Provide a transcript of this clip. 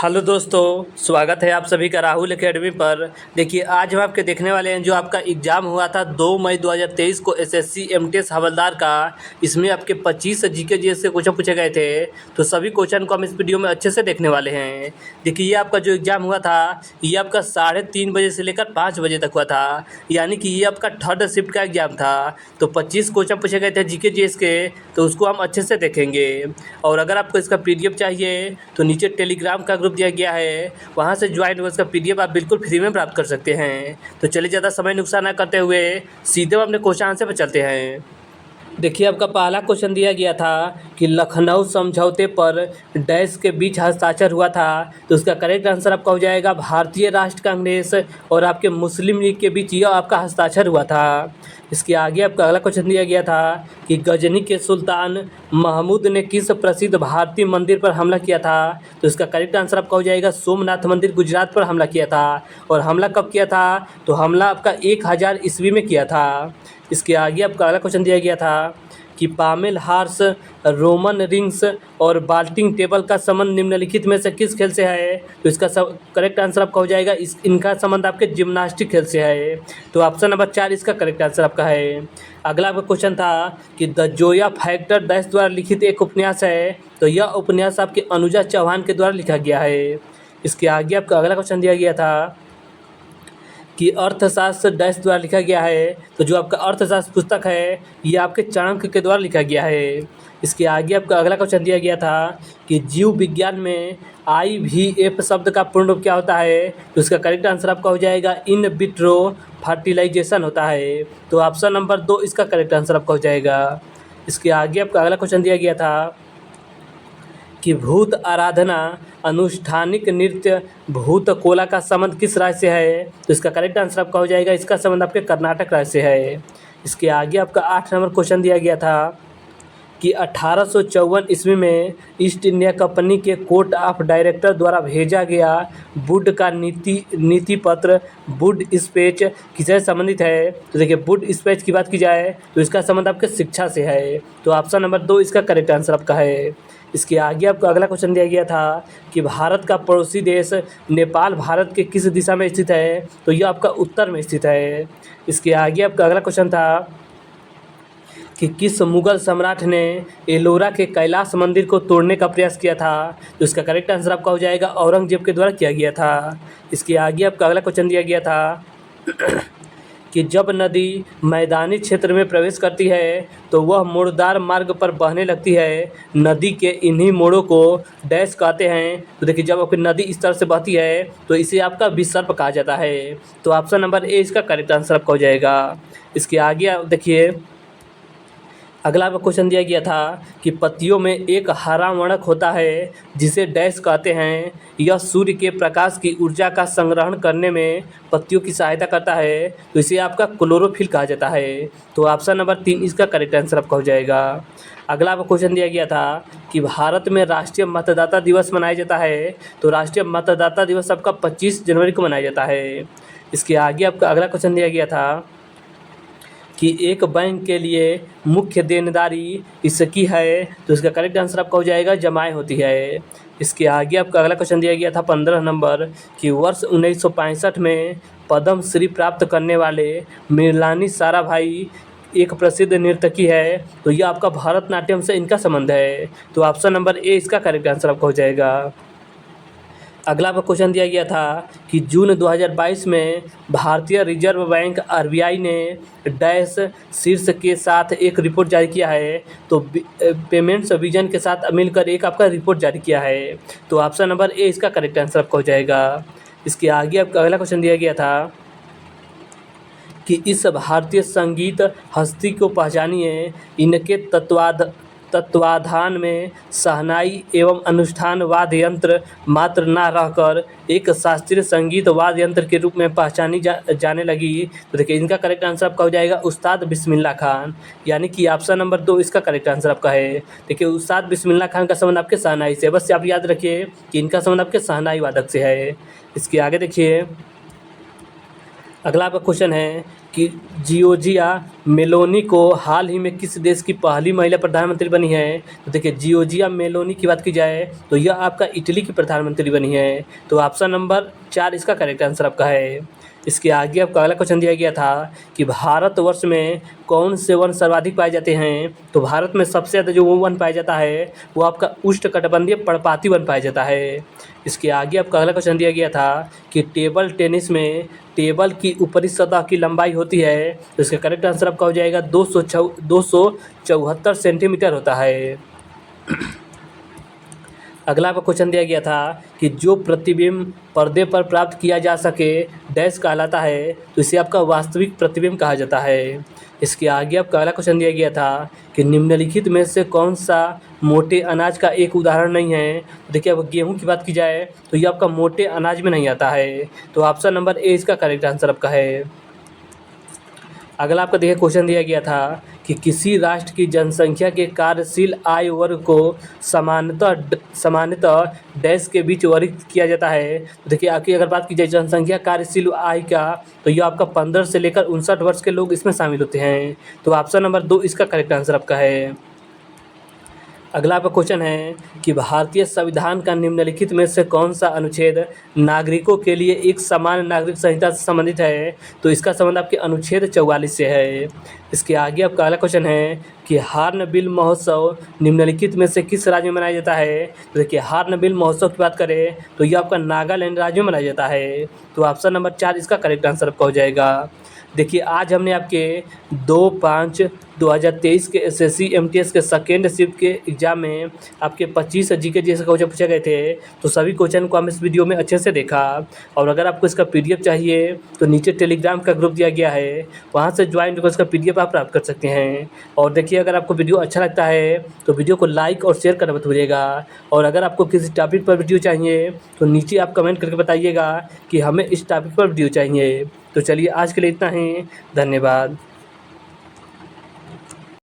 Hello दोस्तों, स्वागत है आप सभी का राहुल एकेडमी पर। देखिए, आज हम आपके देखने वाले हैं जो आपका एग्ज़ाम हुआ था 2 मई 2023 को एसएससी एमटीएस हवलदार का। इसमें आपके 25 जीके जीएस से क्वेश्चन पूछे गए थे, तो सभी क्वेश्चन को हम इस वीडियो में अच्छे से देखने वाले हैं। देखिए, ये आपका जो एग्ज़ाम हुआ था ये आपका 3:30 बजे से लेकर 5 बजे तक हुआ था, यानी कि ये आपका थर्ड शिफ्ट का एग्ज़ाम था। तो 25 क्वेश्चन पूछे गए थे जीके जीएस के, तो उसको हम अच्छे से देखेंगे। और अगर आपको इसका पीडीएफ चाहिए तो नीचे टेलीग्राम का ग्रुप दिया गया है, वहाँ से ज्वाइन हो, इसका पीडीएफ आप बिल्कुल फ्री में प्राप्त कर सकते हैं। तो चलिए, ज़्यादा समय नुकसान ना करते हुए सीधे हम अपने क्वेश्चन आंसर पर चलते हैं। देखिए, आपका पहला क्वेश्चन दिया गया था कि लखनऊ समझौते पर डैश के बीच हस्ताक्षर हुआ था। तो उसका करेक्ट आंसर आपका हो जाएगा भारतीय राष्ट्र कांग्रेस और आपके मुस्लिम लीग के बीच यह आपका हस्ताक्षर हुआ था। इसके आगे आपका अगला क्वेश्चन दिया गया था कि गजनी के सुल्तान महमूद ने किस प्रसिद्ध भारतीय मंदिर पर हमला किया था। तो इसका करेक्ट आंसर आपका हो जाएगा सोमनाथ मंदिर, गुजरात पर हमला किया था। और हमला कब किया था? तो हमला आपका 1000 ईस्वी में किया था। इसके आगे आपका अगला क्वेश्चन दिया गया था कि पामेल हार्स, रोमन रिंग्स और बाल्टिंग टेबल का संबंध निम्नलिखित में से किस खेल से है। तो इसका करेक्ट आंसर आपका हो जाएगा इनका संबंध आपके जिम्नास्टिक खेल से है। तो ऑप्शन नंबर 4 इसका करेक्ट आंसर आपका है। अगला आपका क्वेश्चन था कि द जोया फैक्टर डैश द्वारा लिखित एक उपन्यास है। तो यह उपन्यास आपके अनुजा चौहान के द्वारा लिखा गया है। इसके आगे आपका अगला क्वेश्चन दिया गया था कि अर्थशास्त्र डैश द्वारा लिखा गया है। तो जो आपका अर्थशास्त्र पुस्तक है ये आपके चाणक्य के द्वारा लिखा गया है। इसके आगे आपका अगला क्वेश्चन दिया गया था कि जीव विज्ञान में IVF शब्द का पूर्ण रूप क्या होता है। तो इसका करेक्ट आंसर आपका हो जाएगा इन विट्रो फर्टिलाइजेशन होता है। तो ऑप्शन नंबर 2 इसका करेक्ट आंसर आपका हो जाएगा। इसके आगे आपका अगला क्वेश्चन दिया गया था कि भूत आराधना अनुष्ठानिक नृत्य भूत कोला का संबंध किस राज्य से है। तो इसका करेक्ट आंसर आपका हो जाएगा इसका संबंध आपके कर्नाटक राज्य से है। इसके आगे आपका 8 नंबर क्वेश्चन दिया गया था कि 1854 ईस्वी में ईस्ट इंडिया कंपनी के कोर्ट ऑफ डायरेक्टर द्वारा भेजा गया वुड का नीति पत्र वुड स्पेच किससे संबंधित है। तो देखिए, वुड स्पेच की बात की जाए तो इसका संबंध आपके शिक्षा से है। तो ऑप्शन नंबर 2 इसका करेक्ट आंसर आपका है। इसके आगे आपको अगला क्वेश्चन दिया गया था कि भारत का पड़ोसी देश नेपाल भारत के किस दिशा में स्थित है। तो यह आपका उत्तर में स्थित है। इसके आगे आपका अगला क्वेश्चन था कि किस मुगल सम्राट ने एलोरा के कैलाश मंदिर को तोड़ने का प्रयास किया था। तो इसका करेक्ट आंसर आपका हो जाएगा औरंगजेब के द्वारा किया गया था। इसके आगे आपका अगला क्वेश्चन दिया गया था कि जब नदी मैदानी क्षेत्र में प्रवेश करती है तो वह मोड़दार मार्ग पर बहने लगती है। नदी के इन्हीं मोड़ों को डैश कहते हैं। तो देखिए, जब आपकी नदी इस तरह से बहती है तो इसे आपका विसर्प कहा जाता है। तो ऑप्शन नंबर ए इसका करेक्ट आंसर आपका हो जाएगा। इसके आगे आप देखिए, अगला आपका क्वेश्चन दिया गया था कि पत्तियों में एक हरा वणक होता है जिसे डैश कहते हैं। यह सूर्य के प्रकाश की ऊर्जा का संग्रहण करने में पत्तियों की सहायता करता है। तो इसे आपका क्लोरोफिल कहा जाता है। तो ऑप्शन नंबर 3 इसका करेक्ट आंसर आपका हो जाएगा। अगला आपका क्वेश्चन दिया गया था कि भारत में राष्ट्रीय मतदाता दिवस मनाया जाता है। तो राष्ट्रीय मतदाता दिवस आपका 25 जनवरी को मनाया जाता है। इसके आगे आपका अगला क्वेश्चन दिया गया था कि एक बैंक के लिए मुख्य देनदारी इसकी है। तो इसका करेक्ट आंसर आपका हो जाएगा जमाएं होती है। इसके आगे आपका अगला क्वेश्चन दिया गया था 15 नंबर कि वर्ष 1965 में पद्म श्री प्राप्त करने वाले मृणालिनी साराभाई एक प्रसिद्ध नर्तकी है। तो यह आपका भरतनाट्यम से इनका संबंध है। तो ऑप्शन नंबर ए इसका करेक्ट आंसर आपका हो जाएगा। अगला आपका क्वेश्चन दिया गया था कि जून 2022 में भारतीय रिजर्व बैंक RBI ने डैश शीर्ष के साथ एक रिपोर्ट जारी किया है। तो पेमेंट्स विजन के साथ मिलकर एक आपका रिपोर्ट जारी किया है। तो ऑप्शन नंबर ए इसका करेक्ट आंसर आपका हो जाएगा। इसके आगे आपका अगला क्वेश्चन दिया गया था कि इस भारतीय संगीत हस्ती को पहचानिए। इनके तत्वाधान में शहनाई एवं अनुष्ठान वाद्य यंत्र मात्र न रहकर एक शास्त्रीय संगीत वाद्य यंत्र के रूप में पहचानी जाने लगी। तो देखिए, इनका करेक्ट आंसर आपका हो जाएगा उस्ताद बिस्मिल्लाह खान, यानी कि ऑप्शन नंबर 2 इसका करेक्ट आंसर आपका है। देखिए, उस्ताद बिस्मिल्लाह खान का संबंध आपके शहनाई से, बस आप याद रखिए कि इनका संबंध आपके शहनाई वादक से है। इसके आगे देखिए, अगला आपका क्वेश्चन है कि जियोर्जिया मेलोनी को हाल ही में किस देश की पहली महिला प्रधानमंत्री बनी है? तो देखिए, जियोर्जिया मेलोनी की बात की जाए तो यह आपका इटली की प्रधानमंत्री बनी है। तो ऑप्शन नंबर 4 इसका करेक्ट आंसर आपका है। इसके आगे आपका अगला क्वेश्चन दिया गया था कि भारतवर्ष में कौन से वन सर्वाधिक पाए जाते हैं? तो भारत में सबसे ज़्यादा जो वन पाया जाता है वो आपका उष्णकटिबंधीय पर्णपाती वन पाया जाता है। इसके आगे आपका अगला क्वेश्चन दिया गया था कि टेबल टेनिस में टेबल की ऊपरी सतह की लंबाई होती है, तो इसका करेक्ट आंसर आपका हो जाएगा 274 सेंटीमीटर होता है। अगला आपको क्वेश्चन दिया गया था कि जो प्रतिबिंब पर्दे पर प्राप्त किया जा सके डैश कहलाता है, तो इसे आपका वास्तविक प्रतिबिंब कहा जाता है। इसके आगे आपका अगला क्वेश्चन दिया गया था कि निम्नलिखित में से कौन सा मोटे अनाज का एक उदाहरण नहीं है? देखिए, अब गेहूं की बात की जाए तो ये आपका मोटे अनाज में नहीं आता है। तो ऑप्शन नंबर ए इसका करेक्ट आंसर आपका है। अगला आपका देखिए क्वेश्चन दिया गया था कि किसी राष्ट्र की जनसंख्या के कार्यशील आय वर्ग को सामान्यतः डैश के बीच वर्गीकृत किया जाता है। तो देखिए, आपकी अगर बात की जाए जनसंख्या कार्यशील आय का, तो ये आपका 15 से लेकर 59 वर्ष के लोग इसमें शामिल होते हैं। तो ऑप्शन नंबर 2 इसका करेक्ट आंसर आपका है। अगला आपका क्वेश्चन है कि भारतीय संविधान का निम्नलिखित में से कौन सा अनुच्छेद नागरिकों के लिए एक समान नागरिक संहिता से संबंधित है? तो इसका संबंध आपके अनुच्छेद 44 से है। इसके आगे आपका अगला क्वेश्चन है कि हार्नबिल महोत्सव निम्नलिखित में से किस राज्य में मनाया जाता है? तो देखिए, हार्नबिल महोत्सव की बात करें तो ये आपका नागालैंड राज्य में मनाया जाता है। तो ऑप्शन नंबर 4 इसका करेक्ट आंसर आपका हो जाएगा। देखिए, आज हमने आपके 2/5/2023 के एसएससी एमटीएस के सेकेंड शिफ्ट के एग्ज़ाम में आपके 25 जीके जैसे क्वेश्चन पूछे गए थे। तो सभी क्वेश्चन को हम इस वीडियो में अच्छे से देखा। और अगर आपको इसका पीडीएफ चाहिए तो नीचे टेलीग्राम का ग्रुप दिया गया है, वहाँ से ज्वाइन होकर इसका पीडीएफ आप प्राप्त कर सकते हैं। और देखिए, अगर आपको वीडियो अच्छा लगता है तो वीडियो को लाइक और शेयर करना मत भूलिएगा। और अगर आपको किसी टॉपिक पर वीडियो चाहिए तो नीचे आप कमेंट करके बताइएगा कि हमें इस टॉपिक पर वीडियो चाहिए। तो चलिए, आज के लिए इतना ही। धन्यवाद।